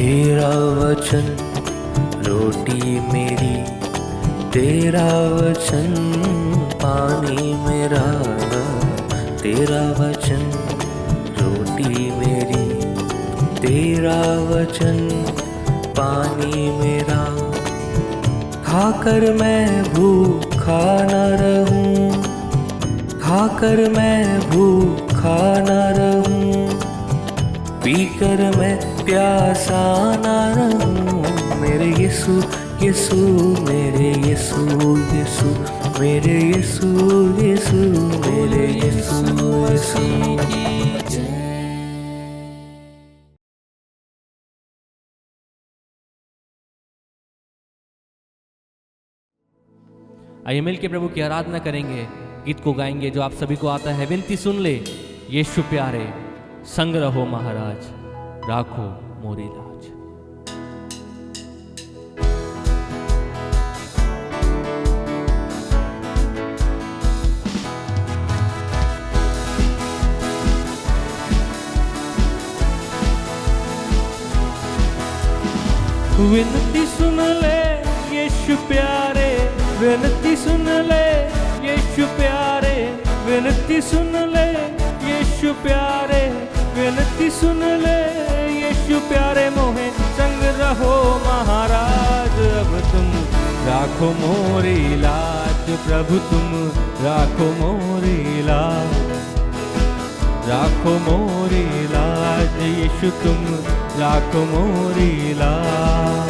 तेरा वचन रोटी मेरी, तेरा वचन पानी मेरा। तेरा वचन रोटी मेरी, तेरा वचन पानी मेरा। खाकर मैं भूखा न रहूं, खाकर मैं भूखा न रहूं, पीकर मैं प्यासा न रहूं। मेरे यीशु यीशु, मेरे यीशु यीशु, मेरे यीशु यीशु, मेरे यीशु यीशु। आइए मिल के प्रभु की आराधना करेंगे, गीत को गाएंगे जो आप सभी को आता है। विनती सुन ले यीशु प्यारे, संग रहो महाराज, राखो मोरी लाज। विनती सुन ले यीशु प्यारे, विनती सुन ले यीशु प्यारे, विनती सुन ले यीशु प्यारे, विनती सुन ले यीशु प्यारे। मोहे संग रहो महाराज, अब तुम राखो मोरी लाज। प्रभु तुम राखो मोरी लाज, राखो मोरी लाज। यीशु तुम राखो मोरी लाज।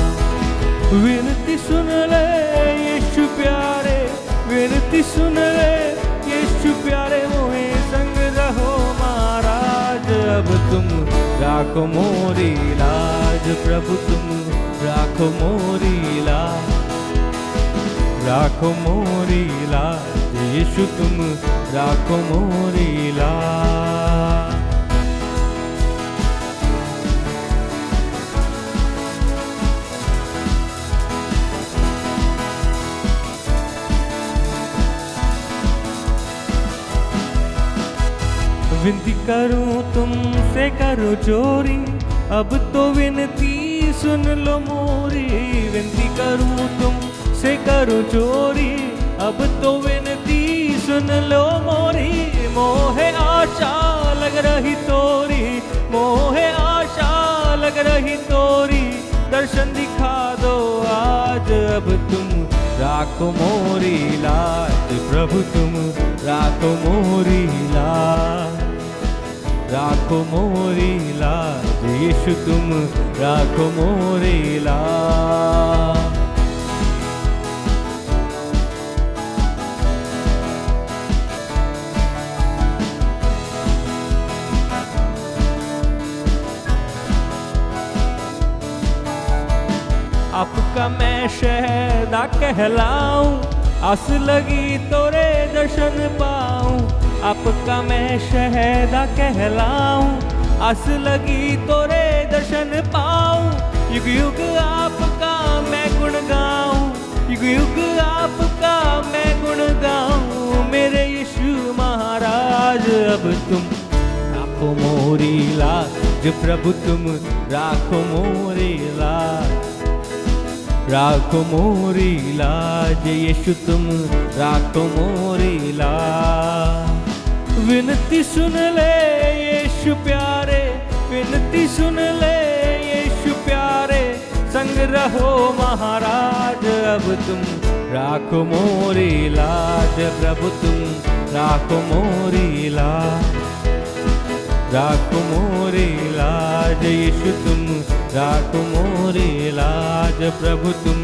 विनती सुन ले यीशु प्यारे, विनती सुन ले यीशु प्यारे। मोहे संग रहो महाराज, अब तुम राखो मोरी लाज। प्रभु तुम राखो मोरी लाज, राखो मोरी लाज। यीशु तुम राखो मोरी लाज। विनती करूं तुमसे करो चोरी, अब तो विनती सुन लो मोरी। विनती करूं तुमसे करो चोरी, अब तो विनती सुन लो मोरी। मोहे आशा लग रही तोरी, मोहे आशा लग रही तोरी। दर्शन दिखा दो आज, अब तुम राखो मोरी लाज। प्रभु तुम राखो मोरी लाज, राखो मोरी लाज। यीशु तुम राखो मोरी लाज। आपका मैं शहदा कहलाऊं, आस लगी तोरे दर्शन पाऊं। आपका मैं शहदा कहलाऊं, आस लगी तोरे दर्शन पाऊं। युग युग आपका मैं गुण गाऊं, युग युग आपका मैं गुण गाऊं। मेरे यीशु महाराज, अब तुम राखो मोरी लाज। प्रभु तुम राखो मोरी लाज, राखो मोरी लाज। यीशु तुम राखो मोरी लाज। विनती सुन ले यीशु प्यारे, विनती सुन ले यीशु प्यारे। संग रहो महाराज, अब तुम राखो मोरी लाज। प्रभु तुम राखो मोरी लाज, राखो मोरी लाज। यीशु तुम राखो मोरी लाज। प्रभु तुम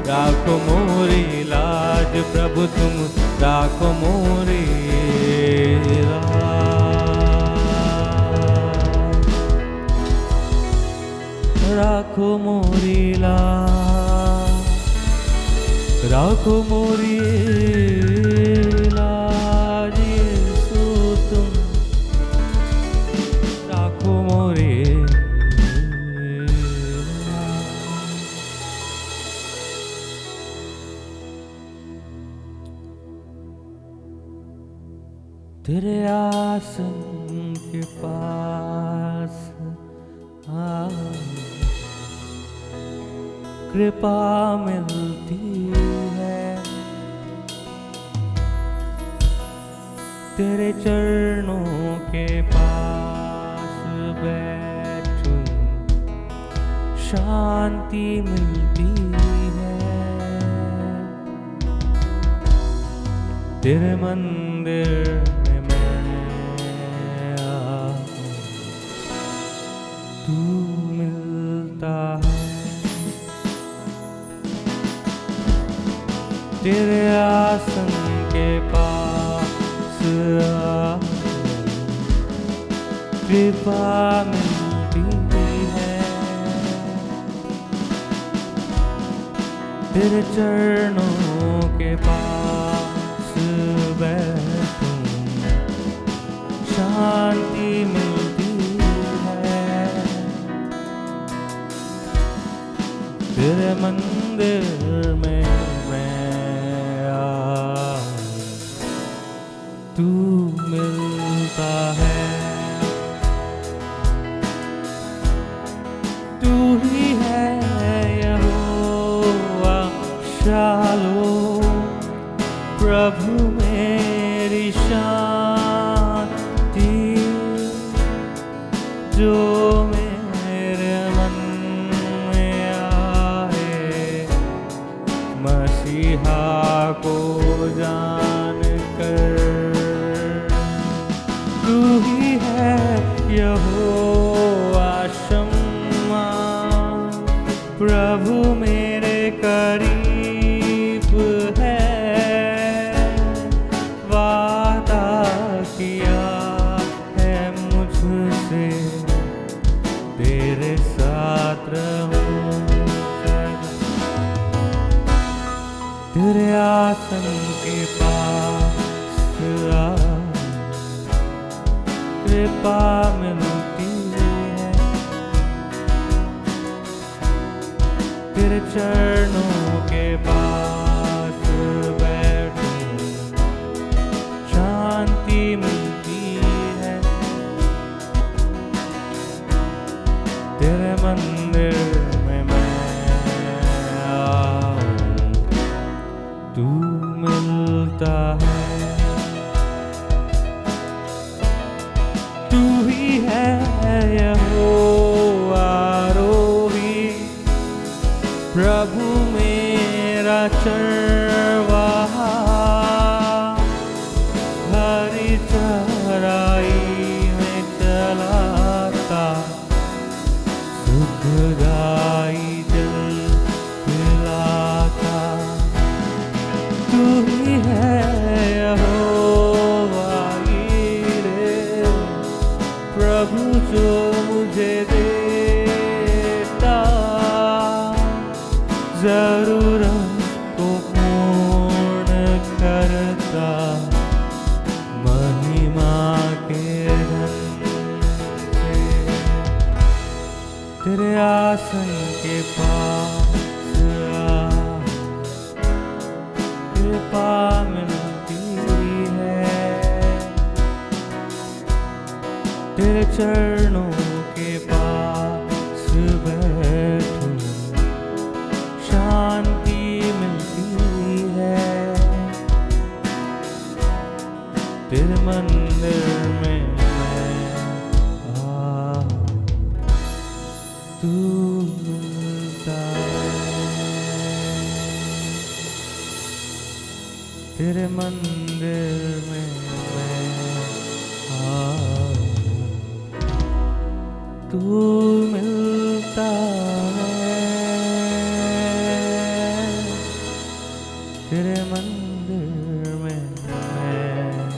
राखो मोरी लाज। प्रभु तुम राखो मोरी लाज। राखो मोरी लाज, राखो मोरी लाज। यीशु तुम राखो मोरी। तेरे आसन 'के पास आ कृपा मिलती है। तेरे चरणों के पास बैठूं, शांति मिलती है। तेरे मंदिर में मैं आऊं, तू मिलता है। तेरे आसन के पास आऊं, कृपा मिलती है। तेरे चरणों के पास बैठूं, शांति मिलती है। तेरे मंदिर में मैं आऊं, तू मिलता है। तू ही है यहोवा शालोम, प्रभु मेरी शांति, जो मेरे मन में आए, मसीहा को जान कर। तू ही है यहोवा शम्मा, प्रभु मेरे करीब है। वादा किया है मुझसे, तेरे साथ रहूंगा। तेरे आसन के पास आऊं, कृपा मिलती है। तेरे चरणों के पास बैठूं, शांति मिलती है। तेरे मंदिर में मैं आऊं, तू मिलता है। तू ही है यहोवा रोही, प्रभु मेरा चरवाहा। हरी चराई में चलाता, सुखदाई जल पिलाता। तू ही है यहोवा ईरे, प्रभु जो मुझे देता, जरूरत को पूर्ण करता, महिमा के धन से। तेरे आसन के पास आऊं, कृपा मिलती है। तेरे चरणों के पास बैठूं, शांति मिलती है। तेरे मंदिर में मैं आऊं, तू मिलता है। तेरे मंदिर में मैं आऊं, तू मिलता है। तेरे मंदिर में मैं आऊं,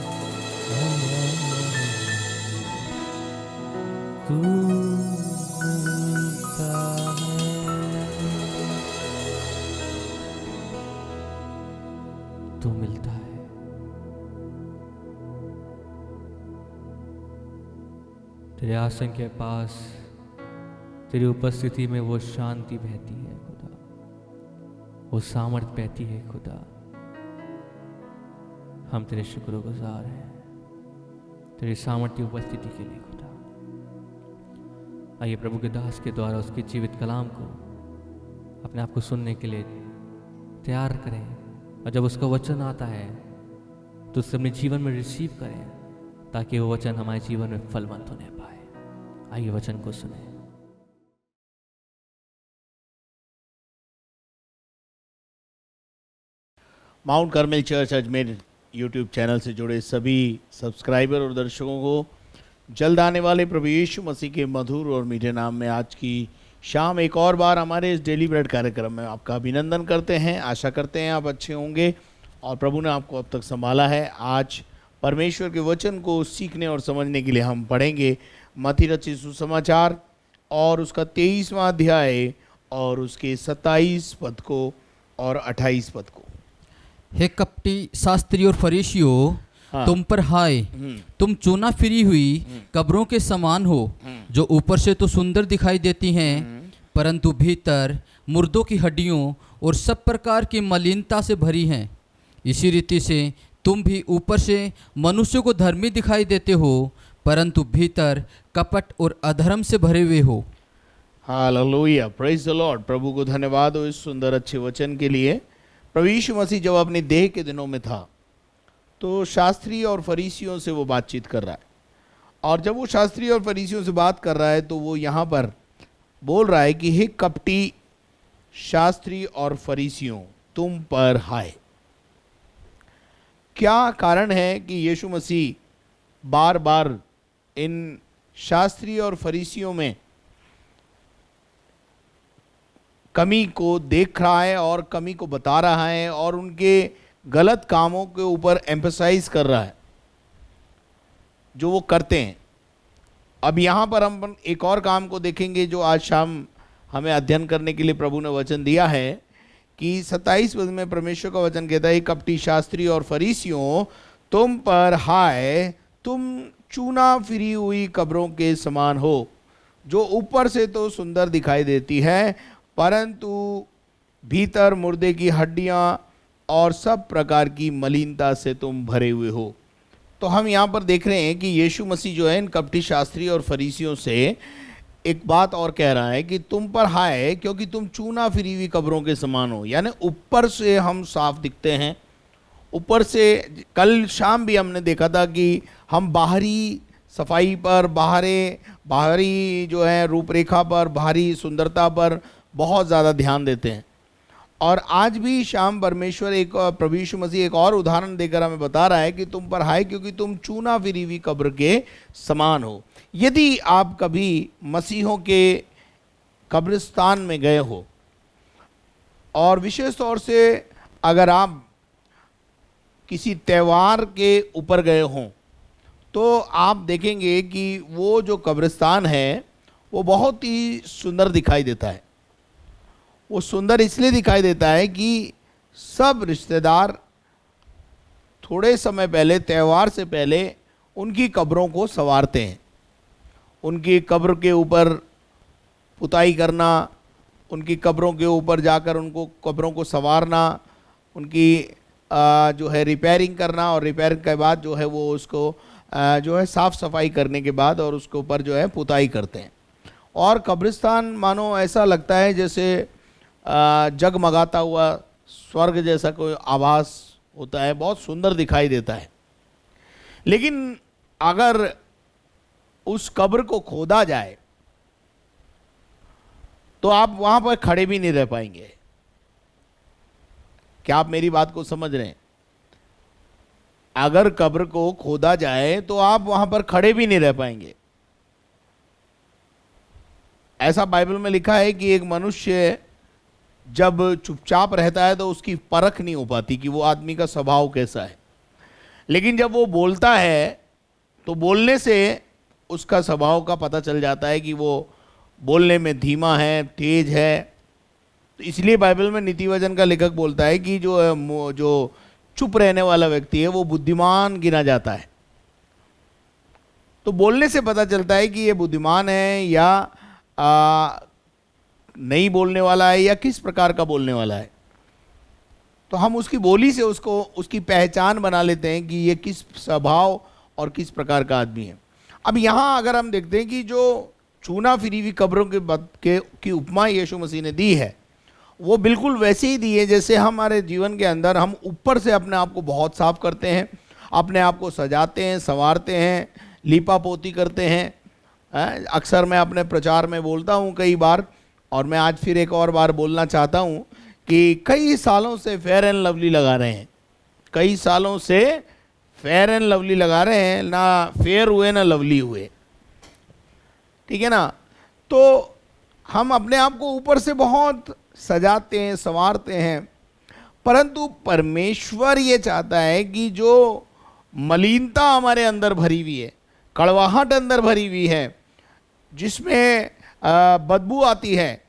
तू मिलता है। तू मिलता है। तेरे आसन के पास, तेरी उपस्थिति में वो शांति बहती है खुदा, वो सामर्थ बहती है खुदा। हम तेरे शुक्रगुजार हैं तेरी सामर्थ्य उपस्थिति के लिए खुदा। आइए प्रभु के दास के द्वारा उसके जीवित कलाम को अपने आप को सुनने के लिए तैयार करें, और जब उसका वचन आता है तो उसे अपने जीवन में रिसीव करें, ताकि वो वचन हमारे जीवन में फलवंत होने पाए। आइए वचन को सुने। Mount Carmel church Ajmer YouTube channel से जुड़े सभी सब्सक्राइबर और दर्शकों को जल्द आने वाले प्रभु यीशु मसीह के मधुर और मीठे नाम में आज की शाम एक और बार हमारे इस डेली ब्रेड कार्यक्रम में आपका अभिनंदन करते हैं। आशा करते हैं आप अच्छे होंगे और प्रभु ने आपको अब तक संभाला है। आज परमेश्वर के वचन को सीखने और समझने के लिए हम पढ़ेंगे मत्ती रचित सुसमाचार और उसका 23वां अध्याय और उसके 27 पद को और 28 पद को। हे कपटी शास्त्री और फरीसियों, हाँ। तुम पर हाय, तुम चूना फिरी हुई कब्रों के समान हो, जो ऊपर से तो सुंदर दिखाई देती हैं, परंतु भीतर मुर्दों की हड्डियों और सब प्रकार की मलिनता से भरी हैं। इसी रीति से तुम भी ऊपर से मनुष्य को धर्मी दिखाई देते हो, परंतु भीतर कपट और अधर्म से भरे हुए हो। Hallelujah, praise the Lord. प्रभु को धन्यवाद हो इस सुंदर अच्छे वचन के लिए। प्रभु यीशु मसीह जब अपने देह के दिनों में था तो शास्त्री और फरीसियों से वो बातचीत कर रहा है, और जब वो शास्त्री और फरीसियों से बात कर रहा है तो वो यहाँ पर बोल रहा है कि हे कपटी शास्त्री और फरीसियों, तुम पर हाय। क्या कारण है कि यीशु मसीह बार बार इन शास्त्री और फरीसियों में कमी को देख रहा है और कमी को बता रहा है और उनके गलत कामों के ऊपर एम्फसाइज कर रहा है जो वो करते हैं? अब यहाँ पर हम एक और काम को देखेंगे जो आज शाम हमें अध्ययन करने के लिए प्रभु ने वचन दिया है कि 27 पद में परमेश्वर का वचन कहता है, कपटी शास्त्री और फरीसियों, तुम पर हाय, तुम चूना फिरी हुई कब्रों के समान हो, जो ऊपर से तो सुंदर दिखाई देती है, परंतु भीतर मुर्दे की हड्डियां और सब प्रकार की मलिनता से तुम भरे हुए हो। तो हम यहाँ पर देख रहे हैं कि यीशु मसीह जो है इन कपटी शास्त्री और फरीसियों से एक बात और कह रहा है कि तुम पर हाय, क्योंकि तुम चूना फिरी हुई कब्रों के समान हो। यानी ऊपर से हम साफ दिखते हैं, ऊपर से कल शाम भी हमने देखा था कि हम बाहरी सफाई पर, बाहरी जो है रूपरेखा पर, बाहरी सुंदरता पर बहुत ज़्यादा ध्यान देते हैं। और आज भी शाम परमेश्वर प्रभु यीशु मसीह एक और उदाहरण देकर हमें बता रहा है कि तुम पर हाय, क्योंकि तुम चूना फिरी हुई कब्र के समान हो। यदि आप कभी मसीहों के कब्रिस्तान में गए हो, और विशेष तौर से अगर आप किसी त्यौहार के ऊपर गए हों, तो आप देखेंगे कि वो जो कब्रिस्तान है वो बहुत ही सुंदर दिखाई देता है। वो सुंदर इसलिए दिखाई देता है कि सब रिश्तेदार थोड़े समय पहले, त्यौहार से पहले, उनकी कब्रों को संवारते हैं। उनकी कब्र के ऊपर पुताई करना, उनकी कब्रों के ऊपर जाकर उनको कब्रों को संवारना, उनकी जो है रिपेयरिंग करना, और रिपेयरिंग के बाद जो है वो उसको जो है साफ़ सफाई करने के बाद और उसके ऊपर जो है पुताई करते हैं। और कब्रिस्तान मानो ऐसा लगता है जैसे जगमगाता हुआ स्वर्ग जैसा कोई आभास होता है, बहुत सुंदर दिखाई देता है। लेकिन अगर उस कब्र को खोदा जाए तो आप वहां पर खड़े भी नहीं रह पाएंगे। क्या आप मेरी बात को समझ रहे हैं? अगर कब्र को खोदा जाए तो आप वहां पर खड़े भी नहीं रह पाएंगे। ऐसा बाइबल में लिखा है कि एक मनुष्य जब चुपचाप रहता है तो उसकी परख नहीं हो पाती कि वो आदमी का स्वभाव कैसा है, लेकिन जब वो बोलता है तो बोलने से उसका स्वभाव का पता चल जाता है कि वो बोलने में धीमा है, तेज है। तो इसलिए बाइबल में नीति वचन का लेखक बोलता है कि जो चुप रहने वाला व्यक्ति है वो बुद्धिमान गिना जाता है। तो बोलने से पता चलता है कि ये बुद्धिमान है या नहीं बोलने वाला है, या किस प्रकार का बोलने वाला है। तो हम उसकी बोली से उसकी पहचान बना लेते हैं कि ये किस स्वभाव और किस प्रकार का आदमी है। अब यहाँ अगर हम देखते हैं कि जो चूना फिरी हुई कब्रों की उपमा यीशु मसीह ने दी है, वो बिल्कुल वैसे ही दी है जैसे हमारे जीवन के अंदर हम ऊपर से अपने आप को बहुत साफ करते हैं, अपने आप को सजाते हैं, संवारते हैं, लीपा पोती करते हैं। अक्सर मैं अपने प्रचार में बोलता हूँ कई बार, और मैं आज फिर एक और बार बोलना चाहता हूँ कि कई सालों से फेयर एंड लवली लगा रहे हैं, कई सालों से फेयर एंड लवली लगा रहे हैं, ना फेयर हुए ना लवली हुए, ठीक है ना। तो हम अपने आप को ऊपर से बहुत सजाते हैं, संवारते हैं, परंतु परमेश्वर ये चाहता है कि जो मलिनता हमारे अंदर भरी हुई है, कड़वाहट अंदर भरी हुई है, जिसमें बदबू आती है,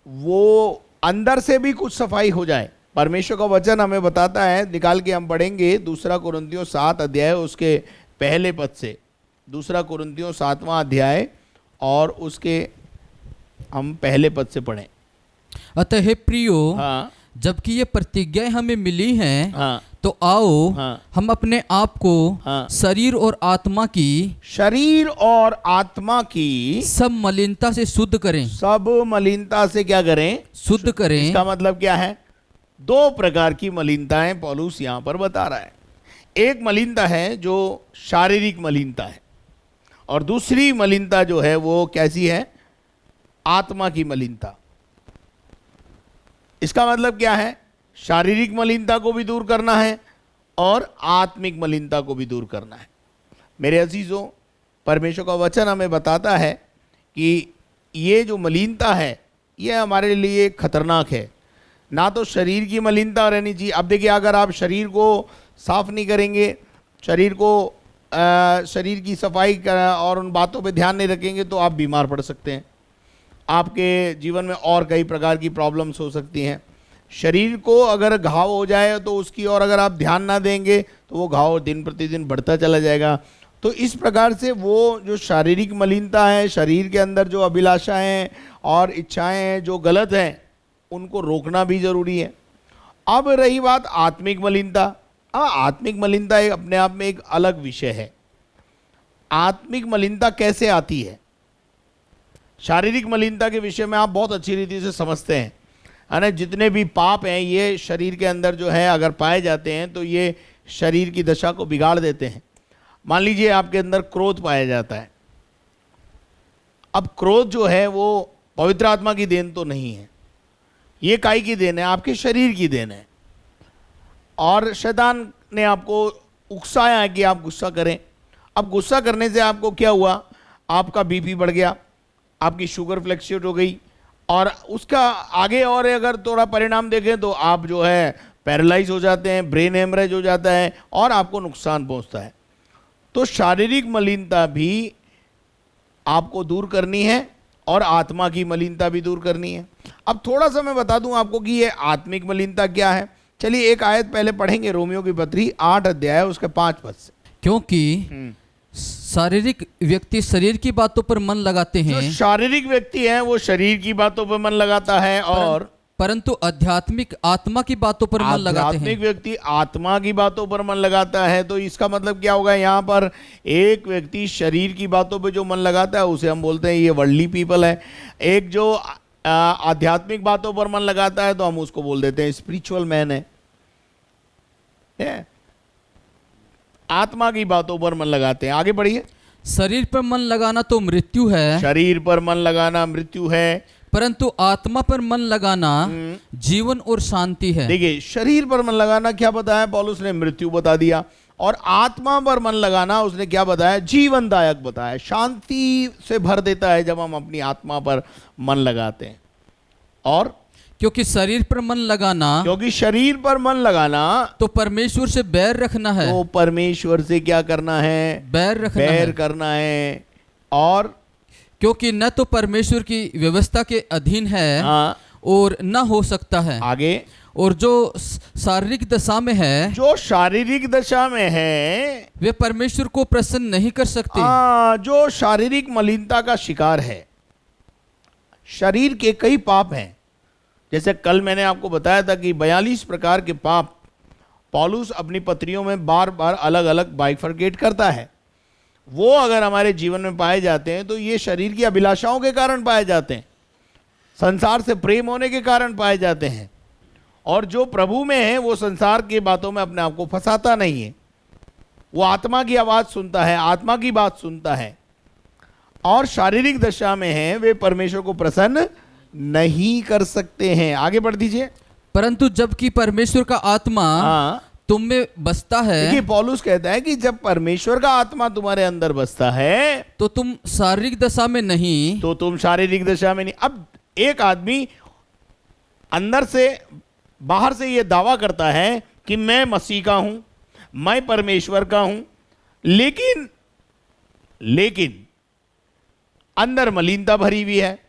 वो अंदर से भी कुछ सफाई हो जाए। परमेश्वर का वचन हमें बताता है, निकाल के हम पढ़ेंगे 2 कुरिन्थियों 7 अध्याय उसके पहले पद से। 2 कुरिन्थियों 7वां अध्याय और उसके हम पहले पद से पढ़ें। अतः हे प्रियो, हाँ जबकि ये प्रतिज्ञाएं हमें मिली हैं, हाँ तो आओ हाँ हम अपने आप को हाँ शरीर और आत्मा की शरीर और आत्मा की सब मलिनता से शुद्ध करें। सब मलिनता से क्या करें? शुद्ध करें। इसका मतलब क्या है? 2 प्रकार की मलिनताएं पौलुस यहां पर बता रहा है। एक मलिनता है जो शारीरिक मलिनता है, और दूसरी मलिनता जो है वो कैसी है? आत्मा की मलिनता। इसका मतलब क्या है? शारीरिक मलिनता को भी दूर करना है और आत्मिक मलिनता को भी दूर करना है। मेरे अजीजों, परमेश्वर का वचन हमें बताता है कि ये जो मलिनता है ये हमारे लिए खतरनाक है। ना तो शरीर की मलिनता रहनी चाहिए। अब देखिए, अगर आप शरीर को साफ नहीं करेंगे, शरीर की सफाई और उन बातों पे ध्यान नहीं रखेंगे, तो आप बीमार पड़ सकते हैं। आपके जीवन में और कई प्रकार की प्रॉब्लम्स हो सकती हैं। शरीर को अगर घाव हो जाए तो उसकी और अगर आप ध्यान ना देंगे तो वो घाव दिन प्रतिदिन बढ़ता चला जाएगा। तो इस प्रकार से वो जो शारीरिक मलिनता है, शरीर के अंदर जो अभिलाषाएं और इच्छाएं हैं जो गलत हैं, उनको रोकना भी जरूरी है। अब रही बात आत्मिक मलिनता। आत्मिक मलिनता एक अपने आप में एक अलग विषय है। आत्मिक मलिनता कैसे आती है? शारीरिक मलिनता के विषय में आप बहुत अच्छी रीति से समझते हैं, है ना। जितने भी पाप हैं ये शरीर के अंदर जो है अगर पाए जाते हैं तो ये शरीर की दशा को बिगाड़ देते हैं। मान लीजिए आपके अंदर क्रोध पाया जाता है। अब क्रोध जो है वो पवित्र आत्मा की देन तो नहीं है, ये काई की देन है? आपके शरीर की देन है। और शैतान ने आपको उकसाया है कि आप गुस्सा करें। अब गुस्सा करने से आपको क्या हुआ? आपका बीपी बढ़ गया, आपकी शुगर फ्लक्चुएट हो गई, और उसका आगे और अगर थोड़ा परिणाम देखें तो आप जो है पैरालाइज हो जाते हैं, ब्रेन हेमरेज हो जाता है और आपको नुकसान पहुंचता है। तो शारीरिक मलिनता भी आपको दूर करनी है और आत्मा की मलिनता भी दूर करनी है। अब थोड़ा सा मैं बता दूं आपको कि ये आत्मिक मलिनता क्या है। चलिए एक आयत पहले पढ़ेंगे, रोमियो की पत्री 8 अध्याय उसके 5 पद से। क्योंकि शारीरिक व्यक्ति शरीर की बातों पर मन लगाते हैं, जो शारीरिक व्यक्ति है वो शरीर की बातों पर मन लगाता है, और परंतु आध्यात्मिक आत्मा की बातों पर मन लगाते हैं। आध्यात्मिक व्यक्ति आत्मा की बातों पर मन लगाता है। तो इसका मतलब क्या होगा? यहाँ पर एक व्यक्ति शरीर की बातों पर जो मन लगाता है उसे हम बोलते हैं ये वर्ल्डली पीपल है। एक जो आध्यात्मिक बातों पर मन लगाता है तो हम उसको बोल देते हैं स्पिरिचुअल मैन है। आत्मा की बातों पर मन लगाते हैं। आगे बढ़िए। शरीर पर मन लगाना तो मृत्यु है, शरीर पर मन लगाना मृत्यु है, परंतु आत्मा पर मन लगाना जीवन और शांति है। देखिए, शरीर पर मन लगाना क्या बताया पौलुस ने? मृत्यु बता दिया। और आत्मा पर मन लगाना उसने क्या बताया? जीवनदायक बताया, शांति से भर देता है जब हम अपनी आत्मा पर मन लगाते हैं। और क्योंकि शरीर पर मन लगाना, क्योंकि शरीर पर मन लगाना तो परमेश्वर से बैर रखना है। तो परमेश्वर से क्या करना है? बैर रखना बैर है। करना है। और क्योंकि न तो परमेश्वर की व्यवस्था के अधीन है हाँ, और न हो सकता है। आगे। और जो शारीरिक दशा में है, जो शारीरिक दशा में है वे परमेश्वर को प्रसन्न नहीं कर सकते। जो शारीरिक मलिनता का शिकार है। शरीर के कई पाप हैं। जैसे कल मैंने आपको बताया था कि 42 प्रकार के पाप पौलुस अपनी पत्रियों में बार बार अलग अलग बाइफरकेट करता है। वो अगर हमारे जीवन में पाए जाते हैं तो ये शरीर की अभिलाषाओं के कारण पाए जाते हैं। संसार से प्रेम होने के कारण पाए जाते हैं। और जो प्रभु में है वो संसार की बातों में अपने आप को फंसाता नहीं है, वो आत्मा की आवाज सुनता है, आत्मा की बात सुनता है। और शारीरिक दशा में है वे परमेश्वर को प्रसन्न नहीं कर सकते हैं। आगे बढ़ दीजिए। परंतु जबकि परमेश्वर का आत्मा हाँ, तुम में बसता देखिए है पौलुस कहता है कि जब परमेश्वर का आत्मा तुम्हारे अंदर बसता है तो तुम शारीरिक दशा में नहीं, तो तुम शारीरिक दशा में नहीं। अब एक आदमी अंदर से बाहर से यह दावा करता है कि मैं मसीह का हूं, मैं परमेश्वर का हूं, लेकिन अंदर मलिनता भरी हुई है,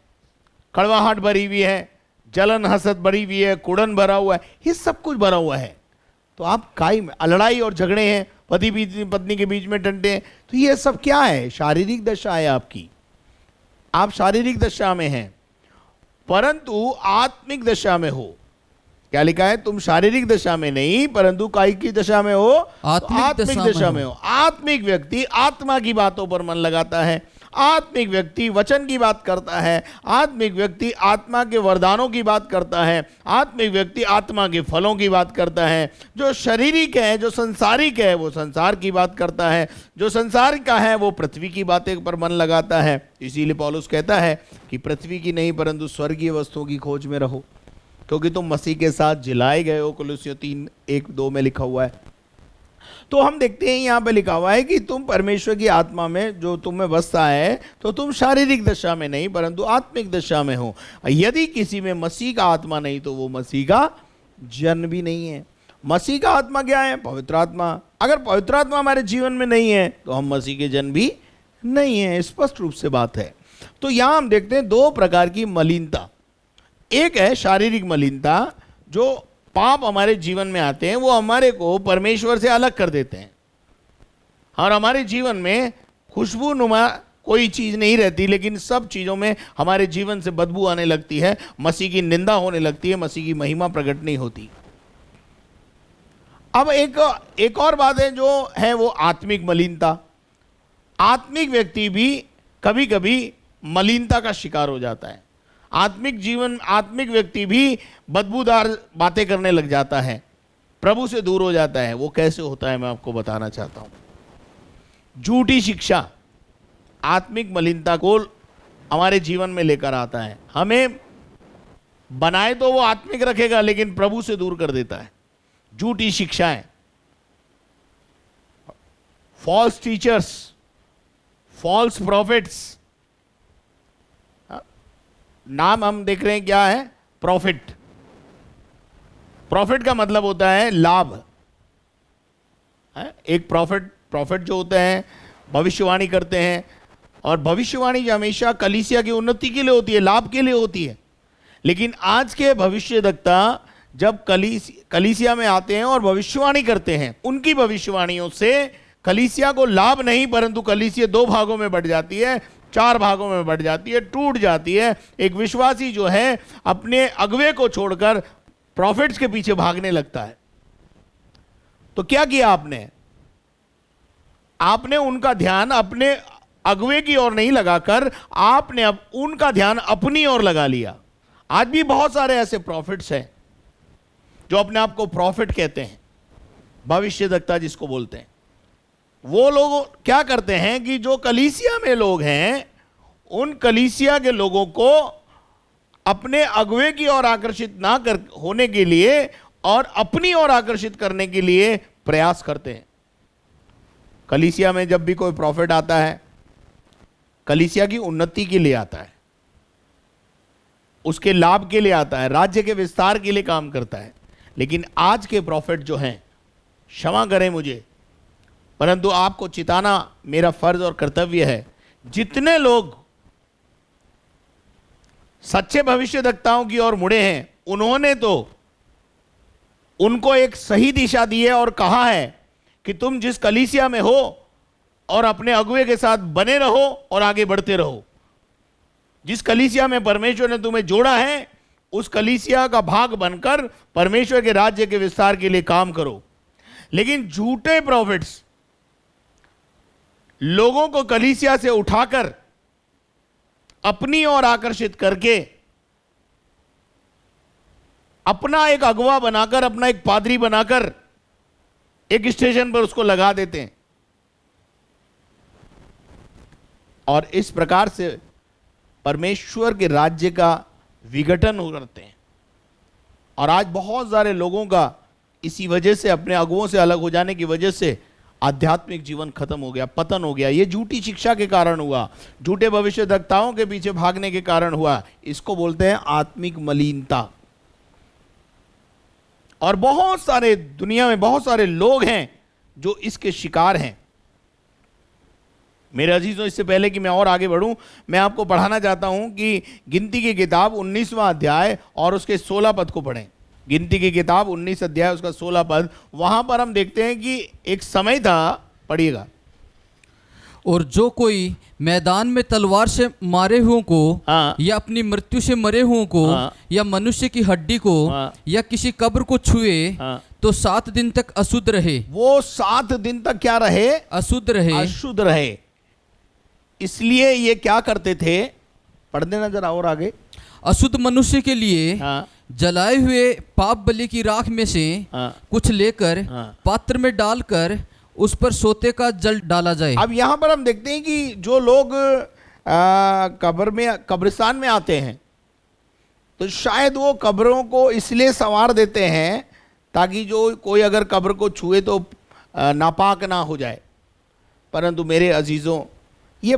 कड़वाहट भरी हुई है, जलन हसद भरी हुई है, कुड़न भरा हुआ है, ये सब कुछ भरा हुआ है। तो आप काई में लड़ाई और झगड़े हैं, पति पत्नी के बीच में टंटे हैं, तो ये सब क्या है? शारीरिक दशा है आपकी। आप शारीरिक दशा में हैं, परंतु आत्मिक दशा में हो। क्या लिखा है? तुम शारीरिक दशा में नहीं परंतु काय की दशा में हो? आत्मिक दशा में हो। आत्मिक व्यक्ति आत्मा की बातों पर मन लगाता है, आत्मिक व्यक्ति वचन की बात करता है, आत्मिक व्यक्ति आत्मा के वरदानों की बात करता है, आत्मिक व्यक्ति आत्मा के फलों की बात करता है। जो शारीरिक है, जो संसारिक है, वो संसार की बात करता है, जो संसार का है वो पृथ्वी की बातें पर मन लगाता है। इसीलिए पौलुस कहता है कि पृथ्वी की नहीं परंतु स्वर्गीय वस्तुओं की खोज में रहो, क्योंकि तुम मसीह के साथ जिलाए गए हो। कुलुस्सियों 3:1-2 में लिखा हुआ है। तो हम देखते हैं यहाँ पे लिखा हुआ है कि तुम परमेश्वर की आत्मा में जो तुम में बसता है तो तुम शारीरिक दशा में नहीं परंतु आत्मिक दशा में हो। यदि किसी में मसीह का आत्मा नहीं तो वो मसीह का जन भी नहीं है। मसीह का आत्मा क्या है? पवित्र आत्मा। अगर पवित्र आत्मा हमारे जीवन में नहीं है तो हम मसीह के जन भी नहीं है। स्पष्ट रूप से बात है। तो यहां हम देखते हैं दो प्रकार की मलिनता। एक है शारीरिक मलिनता, जो पाप हमारे जीवन में आते हैं, वो हमारे को परमेश्वर से अलग कर देते हैं और हमारे जीवन में खुशबू नुमा कोई चीज नहीं रहती, लेकिन सब चीजों में हमारे जीवन से बदबू आने लगती है, मसीह की निंदा होने लगती है, मसीह की महिमा प्रकट नहीं होती। अब एक और बात है जो है वो आत्मिक मलिनता। आत्मिक व्यक्ति भी कभी कभी मलिनता का शिकार हो जाता है। आत्मिक व्यक्ति भी बदबूदार बातें करने लग जाता है, प्रभु से दूर हो जाता है। वो कैसे होता है मैं आपको बताना चाहता हूं। झूठी शिक्षा आत्मिक मलिनता को हमारे जीवन में लेकर आता है। हमें बनाए तो वो आत्मिक रखेगा लेकिन प्रभु से दूर कर देता है। झूठी शिक्षाएं, फॉल्स टीचर्स, फॉल्स प्रॉफिट्स। नाम हम देख रहे हैं क्या है? प्रॉफिट। प्रॉफिट का मतलब होता है लाभ। एक प्रॉफिट जो होते हैं भविष्यवाणी करते हैं, और भविष्यवाणी जो हमेशा कलीसिया की उन्नति के लिए होती है, लाभ के लिए होती है। लेकिन आज के भविष्यद्वक्ता जब कलीसिया में आते हैं और भविष्यवाणी करते हैं, उनकी भविष्यवाणियों से कलीसिया को लाभ नहीं परंतु कलीसिया 2 भागों में बढ़ जाती है, 4 भागों में बढ़ जाती है, टूट जाती है। एक विश्वासी जो है अपने अगुवे को छोड़कर प्रॉफिट्स के पीछे भागने लगता है। तो क्या किया आपने उनका ध्यान अपने अगुवे की ओर नहीं लगाकर आपने अब उनका ध्यान अपनी ओर लगा लिया। आज भी बहुत सारे ऐसे प्रॉफिट्स हैं जो अपने आप को प्रॉफिट कहते हैं, भविष्यद्वक्ता जिसको बोलते हैं। वो लोग क्या करते हैं कि जो कलीसिया में लोग हैं उन कलीसिया के लोगों को अपने अगुवे की ओर आकर्षित ना कर होने के लिए और अपनी ओर आकर्षित करने के लिए प्रयास करते हैं। कलीसिया में जब भी कोई प्रॉफिट आता है, कलीसिया की उन्नति के लिए आता है, उसके लाभ के लिए आता है, राज्य के विस्तार के लिए काम करता है। लेकिन आज के प्रॉफिट जो हैं, क्षमा करें मुझे, परंतु आपको चिताना मेरा फर्ज और कर्तव्य है, जितने लोग सच्चे भविष्यद्वक्ताओं की ओर मुड़े हैं उन्होंने तो उनको एक सही दिशा दी है और कहा है कि तुम जिस कलीसिया में हो और अपने अगुवे के साथ बने रहो और आगे बढ़ते रहो। जिस कलीसिया में परमेश्वर ने तुम्हें जोड़ा है उस कलीसिया का भाग बनकर परमेश्वर के राज्य के विस्तार के लिए काम करो। लेकिन झूठे प्रॉफिट्स लोगों को कलीसिया से उठाकर अपनी ओर आकर्षित करके अपना एक अगवा बनाकर, अपना एक पादरी बनाकर एक स्टेशन पर उसको लगा देते हैं और इस प्रकार से परमेश्वर के राज्य का विघटन करते हैं। और आज बहुत सारे लोगों का इसी वजह से, अपने अगुओं से अलग हो जाने की वजह से आध्यात्मिक जीवन खत्म हो गया, पतन हो गया। ये झूठी शिक्षा के कारण हुआ, झूठे भविष्यद्वक्ताओं के पीछे भागने के कारण हुआ। इसको बोलते हैं आत्मिक मलिनता। और बहुत सारे दुनिया में बहुत सारे लोग हैं जो इसके शिकार हैं। मेरे अजीजों, इससे पहले कि मैं और आगे बढ़ूं, मैं आपको पढ़ाना चाहता हूं कि गिनती की किताब 19वां अध्याय और उसके 16 पद को पढ़ें। गिनती की किताब 19 अध्याय उसका 16 पद। वहां पर हम देखते हैं कि एक समय था, पढ़िएगा। और जो कोई मैदान में तलवार से मारे हुओं को, हाँ। या अपनी मृत्यु से मरे हुओं को, हाँ। या मनुष्य की हड्डी को, हाँ। या किसी कब्र को छुए, हाँ। तो 7 दिन तक अशुद्ध रहे। वो 7 दिन तक क्या रहे? अशुद्ध रहे। अशुद्ध रहे। इसलिए ये क्या करते थे? पढ़ देना जरा और आगे। अशुद्ध मनुष्य के लिए हाँ। जलाए हुए पाप बलि की राख में से हाँ। कुछ लेकर हाँ। पात्र में डालकर उस पर सोते का जल डाला जाए। अब यहां पर हम देखते हैं कि जो लोग कब्रिस्तान में आते हैं, तो शायद वो कब्रों को इसलिए संवार देते हैं ताकि जो कोई अगर कब्र को छुए तो नापाक ना हो जाए। परंतु मेरे अजीजों, ये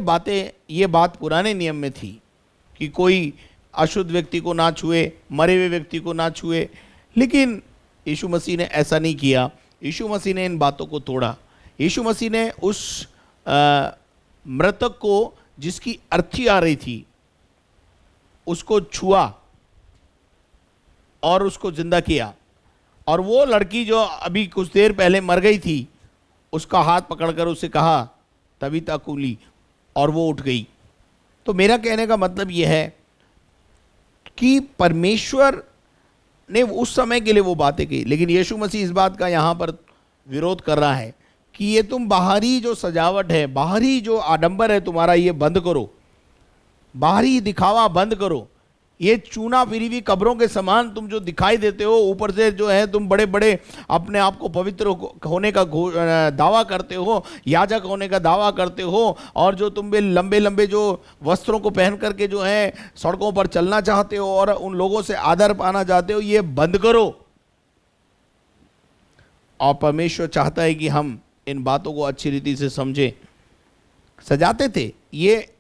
बात पुराने नियम में थी कि कोई अशुद्ध व्यक्ति को ना छुए, मरे हुए व्यक्ति को ना छुए। लेकिन यीशु मसीह ने ऐसा नहीं किया। यीशु मसीह ने इन बातों को तोड़ा। यीशु मसीह ने उस मृतक को, जिसकी अर्थी आ रही थी, उसको छुआ और उसको जिंदा किया। और वो लड़की जो अभी कुछ देर पहले मर गई थी, उसका हाथ पकड़कर उसे कहा, तबीता कूमी, और वो उठ गई। तो मेरा कहने का मतलब यह है कि परमेश्वर ने उस समय के लिए वो बातें की, लेकिन यीशु मसीह इस बात का यहाँ पर विरोध कर रहा है कि ये तुम बाहरी जो सजावट है, बाहरी जो आडंबर है तुम्हारा, ये बंद करो, बाहरी दिखावा बंद करो। ये चूना फिरी हुई कब्रों के समान तुम जो दिखाई देते हो, ऊपर से जो है तुम बड़े बड़े अपने आप को पवित्र होने का दावा करते हो, याजक होने का दावा करते हो, और जो तुम भी लंबे लंबे जो वस्त्रों को पहन करके जो है सड़कों पर चलना चाहते हो और उन लोगों से आदर पाना चाहते हो, ये बंद करो। और परमेश्वर चाहता है कि हम इन बातों को अच्छी रीति से समझें। सजाते थे ये,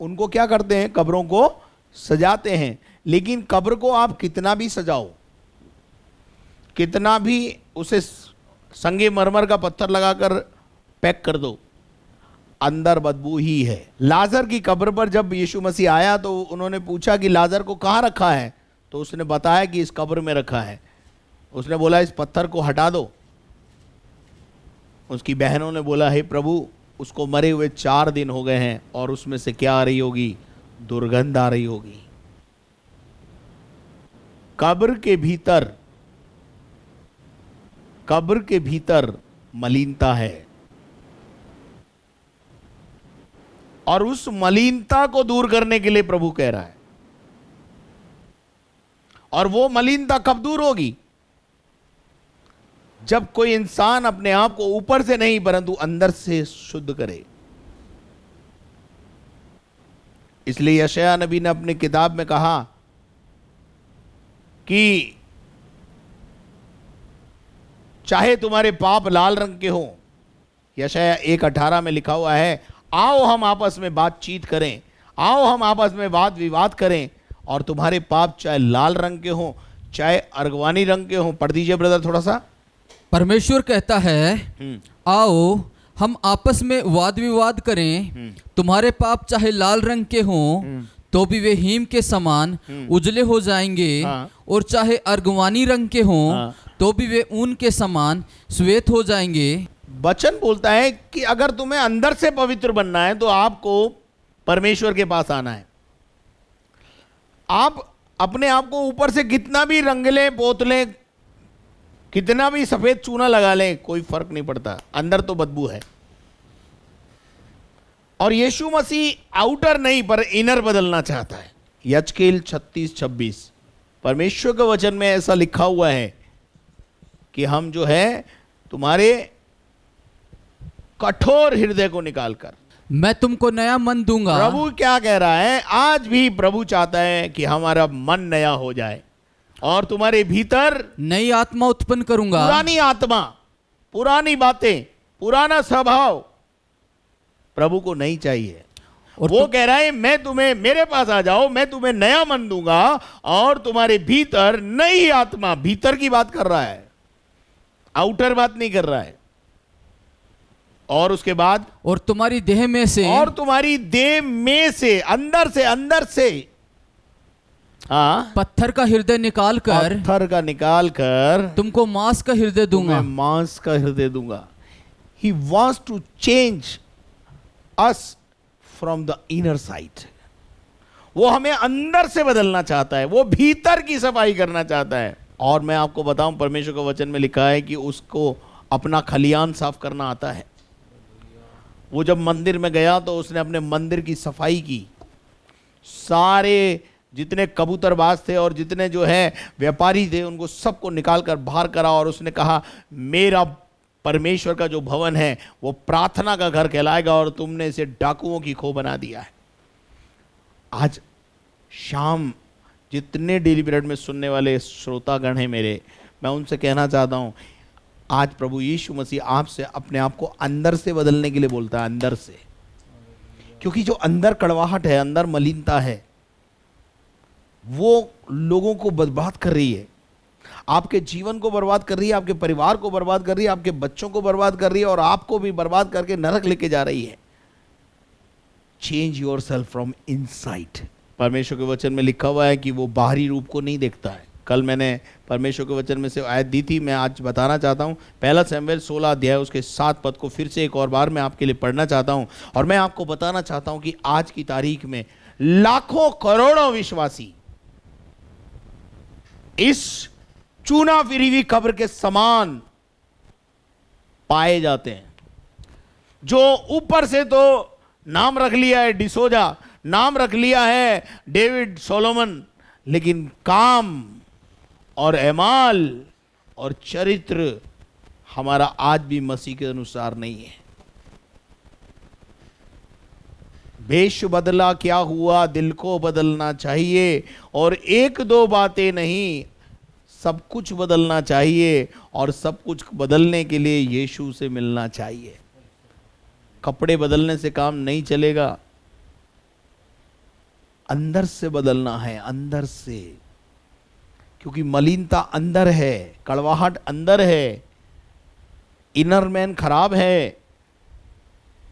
उनको क्या करते हैं? कब्रों को सजाते हैं। लेकिन कब्र को आप कितना भी सजाओ, कितना भी उसे संगे मरमर का पत्थर लगाकर पैक कर दो, अंदर बदबू ही है। लाजर की कब्र पर जब यीशु मसीह आया तो उन्होंने पूछा कि लाजर को कहाँ रखा है? तो उसने बताया कि इस कब्र में रखा है। उसने बोला, इस पत्थर को हटा दो। उसकी बहनों ने बोला, हे प्रभु, उसको मरे हुए 4 दिन हो गए हैं और उसमें से क्या आ रही होगी? दुर्गंध आ रही होगी। कब्र के भीतर मलिनता है, और उस मलिनता को दूर करने के लिए प्रभु कह रहा है। और वो मलिनता कब दूर होगी? जब कोई इंसान अपने आप को ऊपर से नहीं परंतु अंदर से शुद्ध करे। इसलिए यशायाह नबी ने अपनी किताब में कहा कि चाहे तुम्हारे पाप लाल रंग के हों, यशायाह 1:18 में लिखा हुआ है, आओ हम आपस में बातचीत करें, आओ हम आपस में वाद विवाद करें, और तुम्हारे पाप चाहे लाल रंग के हों, चाहे अर्गवानी रंग के हों। पढ़ दीजिए ब्रदर थोड़ा सा। परमेश्वर कहता है, आओ हम आपस में वाद विवाद करें, तुम्हारे पाप चाहे लाल रंग के हों तो भी वे हीम के समान उजले हो जाएंगे, हाँ। और चाहे अर्गवानी रंग के हों हाँ। तो भी वे ऊन के समान श्वेत हो जाएंगे। वचन बोलता है कि अगर तुम्हें अंदर से पवित्र बनना है तो आपको परमेश्वर के पास आना है। आप अपने आप को ऊपर से कितना भी रंग लें, पोत लें, कितना भी सफेद चूना लगा लें, कोई फर्क नहीं पड़ता, अंदर तो बदबू है। और यीशु मसीह आउटर नहीं पर इनर बदलना चाहता है। यजकेल 36:26 परमेश्वर के वचन में ऐसा लिखा हुआ है कि हम जो है तुम्हारे कठोर हृदय को निकालकर मैं तुमको नया मन दूंगा। प्रभु क्या कह रहा है? आज भी प्रभु चाहता है कि हमारा मन नया हो जाए और तुम्हारे भीतर नई आत्मा उत्पन्न करूंगा। पुरानी आत्मा, पुरानी बातें, पुराना स्वभाव प्रभु को नहीं चाहिए। और वो कह रहा है मैं तुम्हें, मेरे पास आ जाओ, मैं तुम्हें नया मन दूंगा और तुम्हारे भीतर नई आत्मा, भीतर की बात कर रहा है, आउटर बात नहीं कर रहा है। और उसके बाद और तुम्हारी देह में से, और तुम्हारी देह में से, अंदर से हाँ, पत्थर का हृदय निकाल कर पत्थर का निकाल कर तुमको मांस का हृदय दूंगा। मैं मांस का हृदय दूंगा। He wants to change us from the inner side. वो हमें अंदर से बदलना चाहता है, वो भीतर की सफाई करना चाहता है। और मैं आपको बताऊं, परमेश्वर के वचन में लिखा है कि उसको अपना खलियान साफ करना आता है। वो जब मंदिर में गया तो उसने अपने मंदिर की सफाई की। सारे जितने कबूतरबाज थे और जितने जो है व्यापारी थे, उनको सबको निकाल कर बाहर करा और उसने कहा मेरा परमेश्वर का जो भवन है वो प्रार्थना का घर कहलाएगा और तुमने इसे डाकुओं की खो बना दिया है। आज शाम जितने डेली ब्रेड में सुनने वाले श्रोतागण हैं मेरे, मैं उनसे कहना चाहता हूं, आज प्रभु यीशु मसीह आपसे अपने आप को अंदर से बदलने के लिए बोलता है, अंदर से। क्योंकि जो अंदर कड़वाहट है, अंदर मलिनता है, वो लोगों को बर्बाद कर रही है, आपके जीवन को बर्बाद कर रही है, आपके परिवार को बर्बाद कर रही है, आपके बच्चों को बर्बाद कर रही है और आपको भी बर्बाद करके नरक लेके जा रही है। Change yourself from inside. परमेश्वर के वचन में लिखा हुआ है कि वो बाहरी रूप को नहीं देखता है। कल मैंने परमेश्वर के वचन में से आयत दी थी, मैं आज बताना चाहता हूँ। पहला शमूएल 16 अध्याय उसके 7 पद को फिर से एक और बार मैं आपके लिए पढ़ना चाहता हूँ और मैं आपको बताना चाहता हूँ कि आज की तारीख में लाखों करोड़ों विश्वासी इस चूना फिरी हुई कब्र के समान पाए जाते हैं। जो ऊपर से तो नाम रख लिया है डिसोजा, नाम रख लिया है डेविड सोलोमन, लेकिन काम और एमाल और चरित्र हमारा आज भी मसीह के अनुसार नहीं है। वेश बदला क्या हुआ, दिल को बदलना चाहिए और एक दो बातें नहीं, सब कुछ बदलना चाहिए और सब कुछ बदलने के लिए यीशु से मिलना चाहिए। कपड़े बदलने से काम नहीं चलेगा, अंदर से बदलना है, अंदर से। क्योंकि मलिनता अंदर है, कड़वाहट अंदर है, इनर मैन खराब है।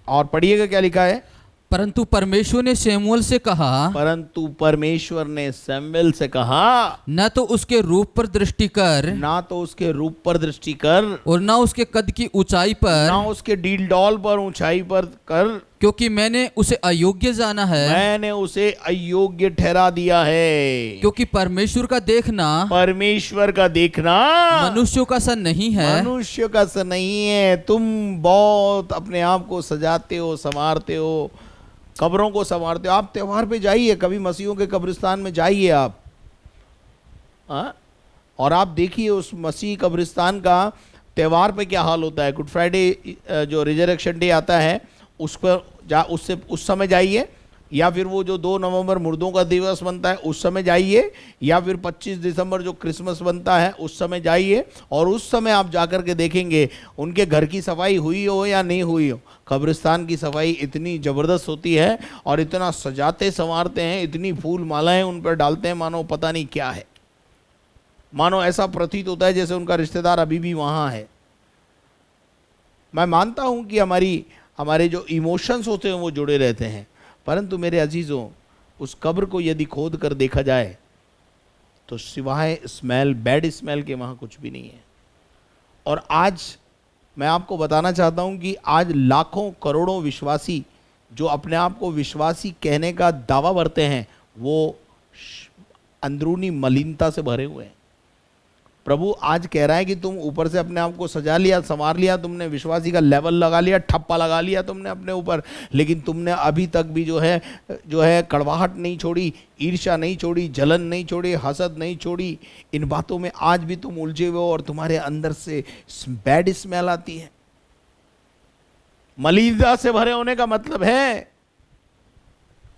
और पढ़िएगा क्या लिखा है, परंतु परमेश्वर ने शमूएल से कहा, परंतु परमेश्वर ने शमूएल से कहा, न तो उसके रूप पर दृष्टि कर, ना तो उसके रूप पर दृष्टि कर और न उसके कद की ऊंचाई पर, ना उसके डील डॉल पर, ऊंचाई पर कर, क्योंकि मैंने उसे अयोग्य जाना है। मैंने उसे अयोग्य ठहरा दिया है। क्योंकि परमेश्वर का देखना, परमेश्वर का देखना मनुष्यों का सा नहीं है। मनुष्य का सा नहीं है। तुम बहुत अपने आप को सजाते हो, संवारते हो, कब्रों को संवारते हो। आप त्योहार पे जाइए, कभी मसीहों के कब्रिस्तान में जाइए आप, और आप देखिए उस मसीह कब्रिस्तान का त्योहार पे क्या हाल होता है। गुड फ्राइडे जो रिजरेक्शन डे आता है उस पर उससे उस समय जाइए, या फिर वो जो 2 नवंबर मुर्दों का दिवस बनता है उस समय जाइए, या फिर 25 दिसंबर जो क्रिसमस बनता है उस समय जाइए, और उस समय आप जाकर के देखेंगे उनके घर की सफाई हुई हो या नहीं हुई हो, कब्रिस्तान की सफाई इतनी ज़बरदस्त होती है और इतना सजाते संवारते हैं, इतनी फूल मालाएं उन पर डालते हैं, मानो पता नहीं क्या है, मानो ऐसा प्रतीत होता है जैसे उनका रिश्तेदार अभी भी वहाँ है। मैं मानता हूँ कि हमारे जो इमोशंस होते हैं वो जुड़े रहते हैं, परंतु मेरे अजीज़ों, उस कब्र को यदि खोद कर देखा जाए तो सिवाय स्मेल, बैड स्मेल के वहाँ कुछ भी नहीं है। और आज मैं आपको बताना चाहता हूँ कि आज लाखों करोड़ों विश्वासी जो अपने आप को विश्वासी कहने का दावा करते हैं, वो अंदरूनी मलिनता से भरे हुए हैं। प्रभु आज कह रहा है कि तुम ऊपर से अपने आप को सजा लिया, संवार लिया, तुमने विश्वासी का लेवल लगा लिया, ठप्पा लगा लिया तुमने अपने ऊपर, लेकिन तुमने अभी तक भी जो है कड़वाहट नहीं छोड़ी, ईर्ष्या नहीं छोड़ी, जलन नहीं छोड़ी, हसद नहीं छोड़ी। इन बातों में आज भी तुम उलझे हुए हो और तुम्हारे अंदर से बैड स्मेल आती है। मलिनता से भरे होने का मतलब है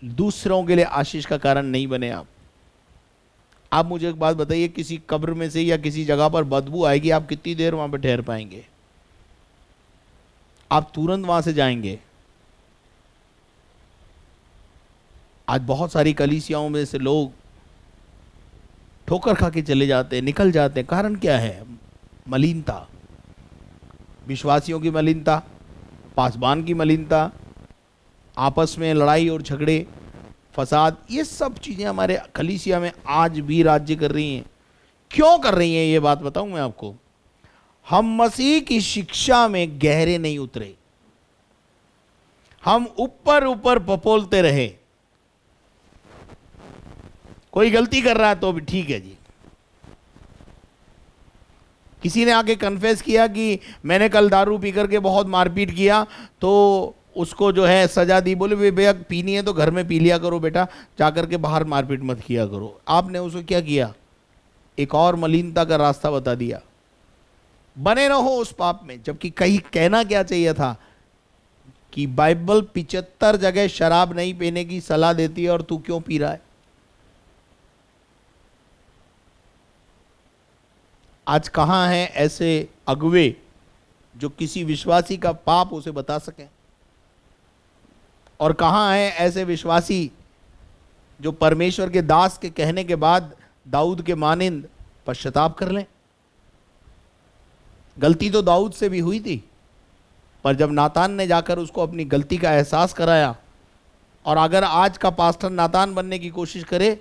दूसरों के लिए आशीष का कारण नहीं बने आप मुझे एक बात बताइए, किसी कब्र में से या किसी जगह पर बदबू आएगी, आप कितनी देर वहां पर ठहर पाएंगे? आप तुरंत वहां से जाएंगे। आज बहुत सारी कलीसियाओं में से लोग ठोकर खा के चले जाते हैं, निकल जाते हैं। कारण क्या है? मलिनता, विश्वासियों की मलिनता, पासबान की मलिनता, आपस में लड़ाई और झगड़े, फसाद, ये सब चीजें हमारे कलीसिया में आज भी राज्य कर रही हैं। क्यों कर रही हैं ये बात बताऊं मैं आपको। हम मसीह की शिक्षा में गहरे नहीं उतरे, हम ऊपर ऊपर पपोलते रहे। कोई गलती कर रहा है तो भी ठीक है जी, किसी ने आके कन्फेस किया कि मैंने कल दारू पी करके बहुत मारपीट किया, तो उसको जो है सजा दी, बोले वे भैया पीनी है तो घर में पी लिया करो बेटा, जाकर के बाहर मारपीट मत किया करो। आपने उसको क्या किया? एक और मलिनता का रास्ता बता दिया, बने रहो उस पाप में। जबकि कहीं कहना क्या चाहिए था कि बाइबल 75 जगह शराब नहीं पीने की सलाह देती है और तू क्यों पी रहा है? आज कहां हैं ऐसे अगुवे जो किसी विश्वासी का पाप उसे बता सकें? और कहां हैं ऐसे विश्वासी जो परमेश्वर के दास के कहने के बाद दाऊद के मानिंद पश्चाताप कर लें? गलती तो दाऊद से भी हुई थी, पर जब नातान ने जाकर उसको अपनी गलती का एहसास कराया, और अगर आज का पास्टर नातान बनने की कोशिश करे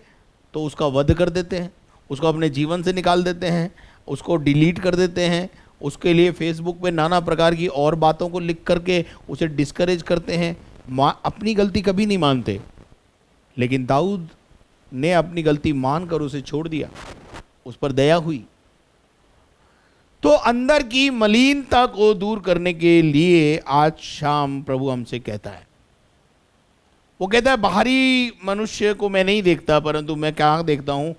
तो उसका वध कर देते हैं, उसको अपने जीवन से निकाल देते हैं, उसको डिलीट कर देते हैं, उसके लिए फेसबुक पे नाना प्रकार की और बातों को लिख करके उसे डिस्करेज करते हैं। अपनी गलती कभी नहीं मानते, लेकिन दाऊद ने अपनी गलती मानकर उसे छोड़ दिया, उस पर दया हुई। तो अंदर की मलिनता को दूर करने के लिए आज शाम प्रभु हमसे कहता है, वो कहता है बाहरी मनुष्य को मैं नहीं देखता, परंतु मैं क्या देखता हूं,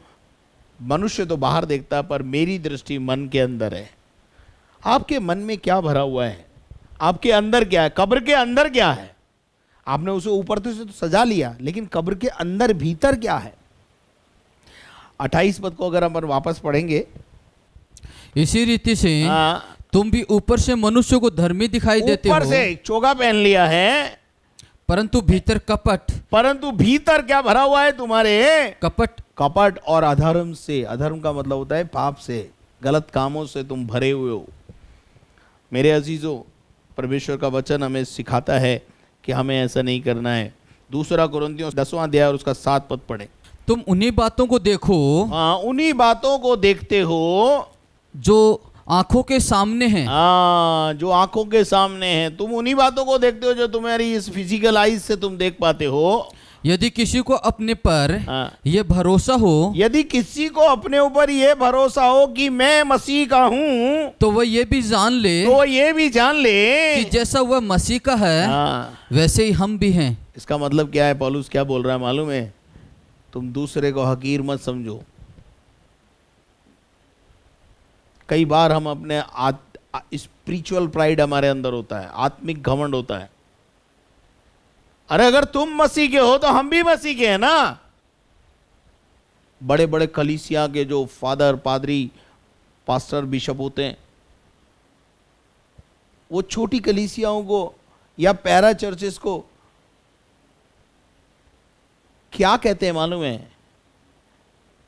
मनुष्य तो बाहर देखता पर मेरी दृष्टि मन के अंदर है। आपके मन में क्या भरा हुआ है? आपके अंदर क्या है? कब्र के अंदर क्या है? आपने उसे ऊपर से तो सजा लिया, लेकिन कब्र के अंदर भीतर क्या है? 28 पद को अगर हम वापस पढ़ेंगे, इसी रीति से तुम भी ऊपर से मनुष्य को धर्मी दिखाई देते हो, ऊपर से चोगा पहन लिया है, परंतु भीतर कपट। परंतु भीतर क्या भरा हुआ है तुम्हारे? कपट। कपट और अधर्म से। अधर्म का मतलब होता है पाप से, गलत कामों से तुम भरे हुए हो। मेरे अजीजों, परमेश्वर का वचन हमें सिखाता है कि हमें ऐसा नहीं करना है। 2 कुरिन्थियों 10वां अध्याय और उसका 7 पद पढ़े। तुम उन्हीं बातों को देखो, हाँ, उन्हीं बातों को देखते हो जो आंखों के सामने हैं। हाँ, जो आंखों के सामने हैं, तुम उन्हीं बातों को देखते हो जो तुम्हारी इस फिजिकल आईज से तुम देख पाते हो। यदि किसी को अपने पर यह भरोसा हो, यदि किसी को अपने ऊपर यह भरोसा हो कि मैं मसीह का हूं, तो वह ये भी जान ले, कि जैसा वह मसीह का है वैसे ही हम भी हैं। इसका मतलब क्या है? पौलुस क्या बोल रहा है मालूम है? तुम दूसरे को हकीर मत समझो। कई बार हम अपने स्पिरिचुअल प्राइड हमारे अंदर होता है, आत्मिक घमंड होता है। अरे अगर तुम मसीह के हो तो हम भी मसीह के हैं ना। बड़े बड़े कलीसिया के जो फादर, पादरी, पास्टर, बिशप होते हैं, वो छोटी कलीसियाओं को या पैरा चर्चेस को क्या कहते हैं मालूम है?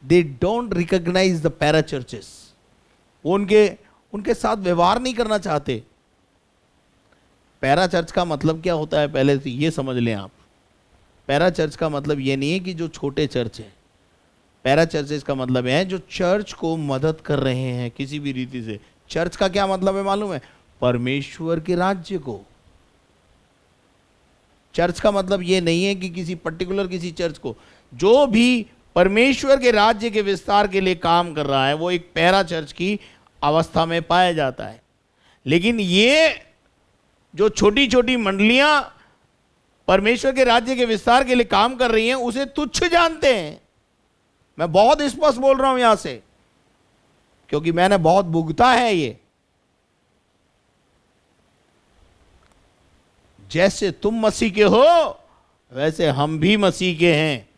They don't recognise the para churches. वो उनके साथ व्यवहार नहीं करना चाहते। पैरा चर्च का मतलब क्या होता है पहले से ये समझ लें आप। पैरा चर्च का मतलब ये नहीं है कि जो छोटे चर्च हैं। पैरा चर्चेस का मतलब है जो चर्च को मदद कर रहे हैं किसी भी रीति से। चर्च का क्या मतलब है मालूम है? परमेश्वर के राज्य को। चर्च का मतलब ये नहीं है कि किसी पर्टिकुलर किसी चर्च को, जो भी परमेश्वर के राज्य के विस्तार के लिए काम कर रहा है, वो एक पैरा चर्च की अवस्था में पाया जाता है। लेकिन ये जो छोटी छोटी मंडलियां परमेश्वर के राज्य के विस्तार के लिए काम कर रही हैं, उसे तुच्छ जानते हैं। मैं बहुत स्पष्ट बोल रहा हूं यहां से, क्योंकि मैंने बहुत भुगता है ये। जैसे तुम मसीह के हो वैसे हम भी मसीह के हैं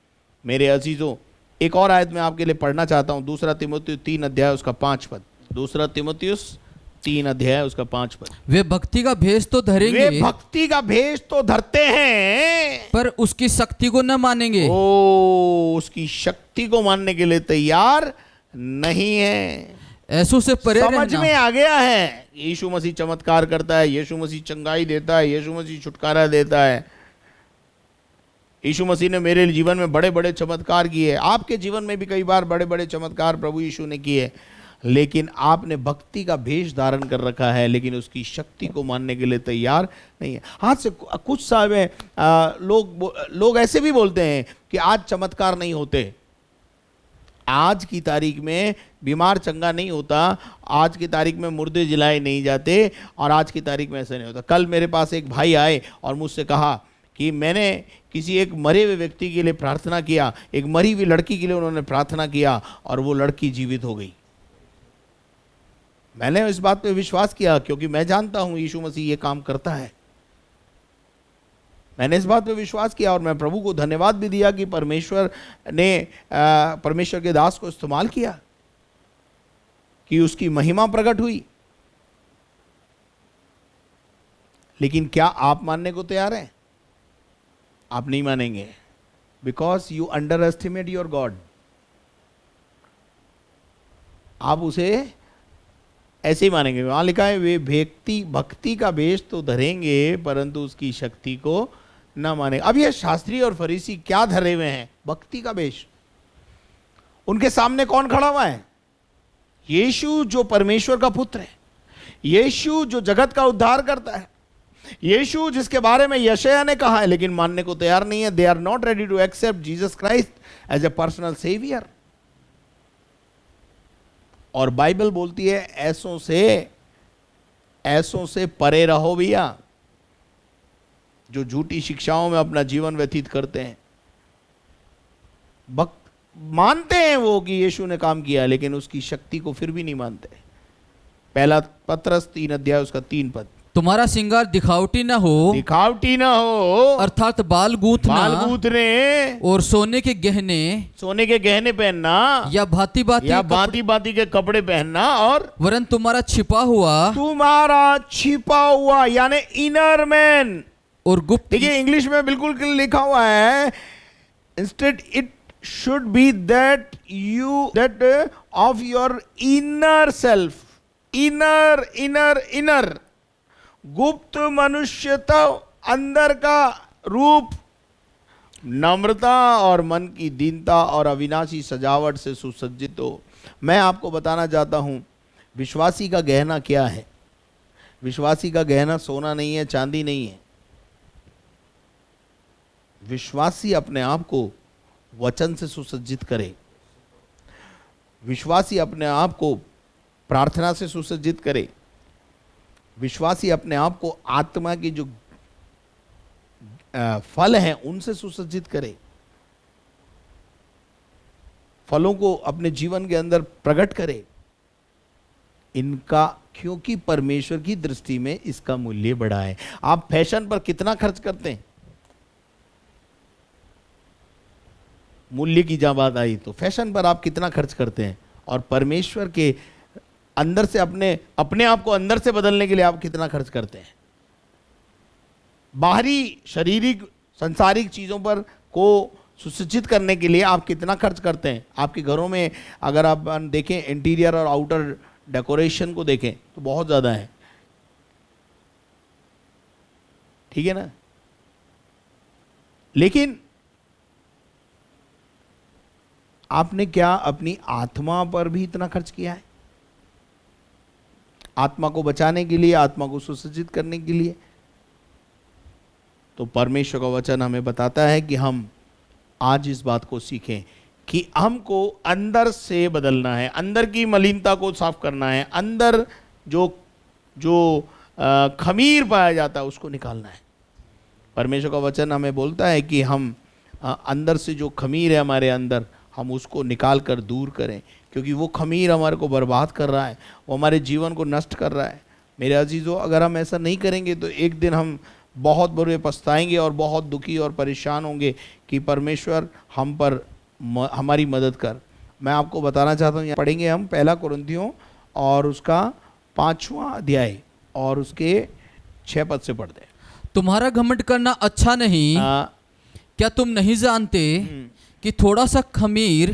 मेरे अजीजों। एक और आयत मैं आपके लिए पढ़ना चाहता हूं, 2 तीमुथियुस 3 अध्याय उसका 5 पद। 2 तीमुथियुस 3 अध्याय उसका 5 पद। वे भक्ति का भेष तो धरेंगे, वे भक्ति का भेष तो धरते हैं, पर उसकी शक्ति को न मानेंगे। उसकी शक्ति को मानने के लिए तैयार नहीं है। ऐसों से परे समझ रहना। में आ गया है, यीशु मसीह चमत्कार करता है, यीशु मसीह चंगाई देता है, यीशु मसीह छुटकारा देता है। यीशु मसीह ने मेरे जीवन में बड़े बड़े चमत्कार किए, आपके जीवन में भी कई बार बड़े बड़े चमत्कार प्रभु यीशु ने किए। लेकिन आपने भक्ति का भेष धारण कर रखा है, लेकिन उसकी शक्ति को मानने के लिए तैयार नहीं है। हाथ से कुछ समय लोग ऐसे भी बोलते हैं कि आज चमत्कार नहीं होते, आज की तारीख में बीमार चंगा नहीं होता, आज की तारीख में मुर्दे जिलाए नहीं जाते, और आज की तारीख में ऐसा नहीं होता। कल मेरे पास एक भाई आए और मुझसे कहा कि मैंने किसी एक मरे हुए व्यक्ति के लिए प्रार्थना किया, एक मरी हुई लड़की के लिए उन्होंने प्रार्थना किया और वो लड़की जीवित हो गई। मैंने इस बात पे विश्वास किया क्योंकि मैं जानता हूं यीशु मसीह ये काम करता है। मैंने इस बात पे विश्वास किया और मैं प्रभु को धन्यवाद भी दिया कि परमेश्वर ने परमेश्वर के दास को इस्तेमाल किया, कि उसकी महिमा प्रकट हुई। लेकिन क्या आप मानने को तैयार हैं? आप नहीं मानेंगे, because you under estimate your God. आप उसे ऐसे ही मानेंगे। वहां लिखा है वे भक्ति का भेष तो धरेंगे परंतु उसकी शक्ति को ना मानेंगे। अब ये शास्त्री और फरीसी क्या धरे हुए हैं? भक्ति का भेष। उनके सामने कौन खड़ा हुआ है? यीशु जो परमेश्वर का पुत्र है, यीशु जो जगत का उद्धार करता है, यीशु जिसके बारे में यशायाह ने कहा है, लेकिन मानने को तैयार नहीं है। They are not ready to accept Jesus Christ as a personal saviour. और बाइबल बोलती है ऐसों से परे रहो भैया, जो झूठी शिक्षाओं में अपना जीवन व्यतीत करते हैं। मानते हैं वो कि यीशु ने काम किया, लेकिन उसकी शक्ति को फिर भी नहीं मानते। पहला पत्रस 3 अध्याय उसका 3 पद। तुम्हारा श्रृंगार दिखावटी न हो, अर्थात बाल गूंथने और सोने के गहने पहनना, या भांति भांति के कपड़े पहनना, और वरन तुम्हारा छिपा हुआ यानी इनर मैन और गुप्त। देखिए इंग्लिश में बिल्कुल लिखा हुआ है, instead it should be that of your inner self. Inner गुप्त मनुष्यता, अंदर का रूप, नम्रता और मन की दीनता और अविनाशी सजावट से सुसज्जित हो। मैं आपको बताना चाहता हूं विश्वासी का गहना क्या है। विश्वासी का गहना सोना नहीं है, चांदी नहीं है। विश्वासी अपने आप को वचन से सुसज्जित करे, विश्वासी अपने आप को प्रार्थना से सुसज्जित करे, विश्वासी अपने आप को आत्मा की जो फल हैं उनसे सुसज्जित करे, फलों को अपने जीवन के अंदर प्रकट करे इनका, क्योंकि परमेश्वर की दृष्टि में इसका मूल्य बड़ा है। आप फैशन पर कितना खर्च करते हैं? मूल्य की जहां बात आई तो फैशन पर आप कितना खर्च करते हैं, और परमेश्वर के अंदर से अपने आप को अंदर से बदलने के लिए आप कितना खर्च करते हैं? बाहरी शारीरिक संसारिक चीजों पर को सुसज्जित करने के लिए आप कितना खर्च करते हैं? आपके घरों में अगर आप देखें, इंटीरियर और आउटर डेकोरेशन को देखें तो बहुत ज्यादा है, ठीक है ना? लेकिन आपने क्या अपनी आत्मा पर भी इतना खर्च किया है? आत्मा को बचाने के लिए, आत्मा को सुसज्जित करने के लिए। तो परमेश्वर का वचन हमें बताता है कि हम आज इस बात को सीखें कि हमको अंदर से बदलना है, अंदर की मलिनता को साफ करना है, अंदर जो जो खमीर पाया जाता है उसको निकालना है। परमेश्वर का वचन हमें बोलता है कि हम अंदर से जो खमीर है हमारे अंदर, हम उसको निकाल कर दूर करें, क्योंकि वो खमीर हमारे को बर्बाद कर रहा है, वो हमारे जीवन को नष्ट कर रहा है। मेरे अजीज़ों, अगर हम ऐसा नहीं करेंगे तो एक दिन हम बहुत बुरे पछताएंगे और बहुत दुखी और परेशान होंगे कि परमेश्वर हम पर हमारी मदद कर। मैं आपको बताना चाहता हूँ, पढ़ेंगे हम 1 कुरिन्थियों और उसका 5वां अध्याय और उसके 6 पद से पढ़ते हैं। तुम्हारा घमंड करना अच्छा नहीं। क्या तुम नहीं जानते कि थोड़ा सा खमीर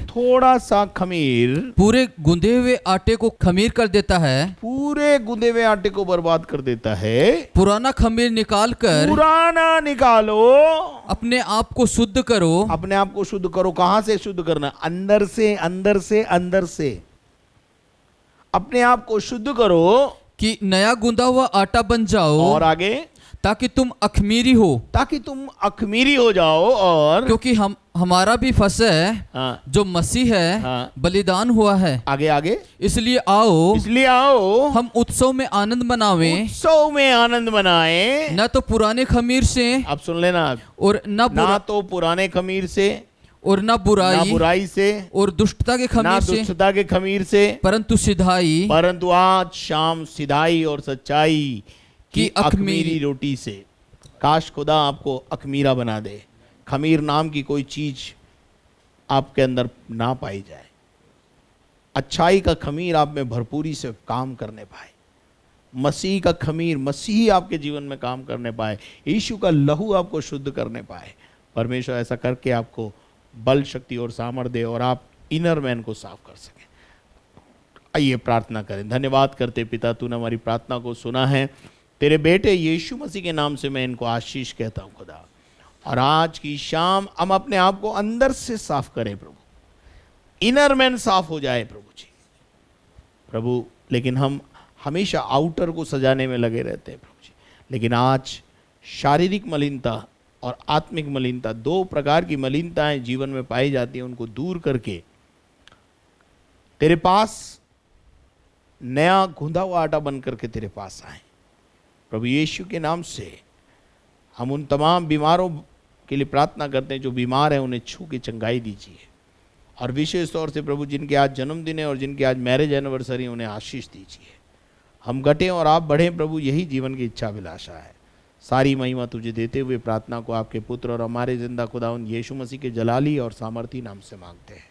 पूरे गूंदे हुए आटे को खमीर कर देता है, पूरे गूंदे हुए आटे को बर्बाद कर देता है। पुराना खमीर पुराना निकालो, अपने आप को शुद्ध करो। अपने आप को शुद्ध करो। कहां से शुद्ध करना? अंदर से, अंदर से, अंदर से अपने आप को शुद्ध करो कि नया गूंदा हुआ आटा बन जाओ। और आगे, ताकि तुम अखमीरी हो, ताकि तुम अखमीरी हो जाओ। और क्योंकि हमारा भी फसह जो मसीह है बलिदान हुआ है। आगे आगे, इसलिए आओ हम उत्सव में आनंद मनावें। उत्सव में आनंद मनाएं, न तो पुराने खमीर से, आप सुन लेना, और ना तो पुराने खमीर से, और न बुराई से, और दुष्टता के खमीर से, दुष्टता के खमीर से, परंतु आज शाम सिधाई और सच्चाई की अखमीरी रोटी से। काश खुदा आपको अखमीरा बना दे, खमीर नाम की कोई चीज आपके अंदर ना पाई जाए। अच्छाई का खमीर आप में भरपूरी से काम करने पाए, मसीह का खमीर, मसीह आपके जीवन में काम करने पाए, यीशु का लहू आपको शुद्ध करने पाए। परमेश्वर ऐसा करके आपको बल, शक्ति और सामर्थ्य दे और आप इनर मैन को साफ कर सकें। आइए प्रार्थना करें। धन्यवाद करते पिता, तूने हमारी प्रार्थना को सुना है। तेरे बेटे यीशु मसीह के नाम से मैं इनको आशीष कहता हूँ खुदा। और आज की शाम हम अपने आप को अंदर से साफ करें प्रभु, इनर मैन साफ हो जाए प्रभु जी। प्रभु, लेकिन हम हमेशा आउटर को सजाने में लगे रहते हैं प्रभु जी। लेकिन आज शारीरिक मलिनता और आत्मिक मलिनता, 2 प्रकार की मलिनताएं जीवन में पाई जाती हैं, उनको दूर करके तेरे पास नया गूंधा हुआ आटा बन करके तेरे पास आए प्रभु यीशु के नाम से। हम उन तमाम बीमारों के लिए प्रार्थना करते हैं जो बीमार हैं, उन्हें छू के चंगाई दीजिए। और विशेष तौर से प्रभु जिनके आज जन्मदिन है और जिनके आज मैरिज एनिवर्सरी, उन्हें आशीष दीजिए। हम घटें और आप बढ़ें प्रभु, यही जीवन की इच्छा अभिलाषा है। सारी महिमा तुझे देते हुए प्रार्थना को आपके पुत्र और हमारे जिंदा खुदावंद यीशु मसीह के जलाली और सामर्थी नाम से मांगते हैं,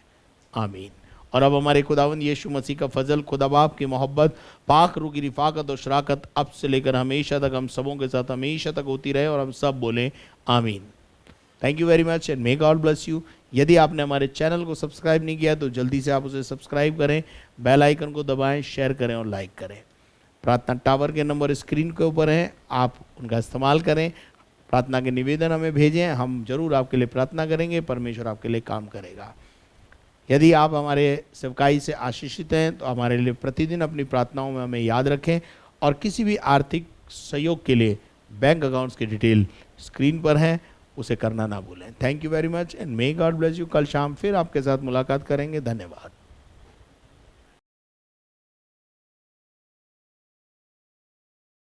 आमीन। और अब हमारे खुदावंद यीशु मसीह का फजल, खुदा बाप की मोहब्बत, पाक रूह की रिफाकत और शराकत अब से लेकर हमेशा तक हम सबों के साथ हमेशा तक होती रहे। और हम सब बोलें आमीन। Thank you very much and may God bless you. यदि आपने हमारे चैनल को सब्सक्राइब नहीं किया तो जल्दी से आप उसे सब्सक्राइब करें, बेल आइकन को दबाएं, शेयर करें और लाइक करें। प्रार्थना टावर के नंबर स्क्रीन के ऊपर हैं, आप उनका इस्तेमाल करें। प्रार्थना के निवेदन हमें भेजें, हम जरूर आपके लिए प्रार्थना करेंगे, परमेश्वर आपके लिए काम करेगा। यदि आप हमारे सेवकाई से आशीषित हैं तो हमारे लिए प्रतिदिन अपनी प्रार्थनाओं में हमें याद रखें। और किसी भी आर्थिक सहयोग के लिए बैंक अकाउंट्स की डिटेल स्क्रीन पर हैं, उसे करना ना भूलें। Thank you very much and may God bless you. कल शाम फिर आपके साथ मुलाकात करेंगे। धन्यवाद।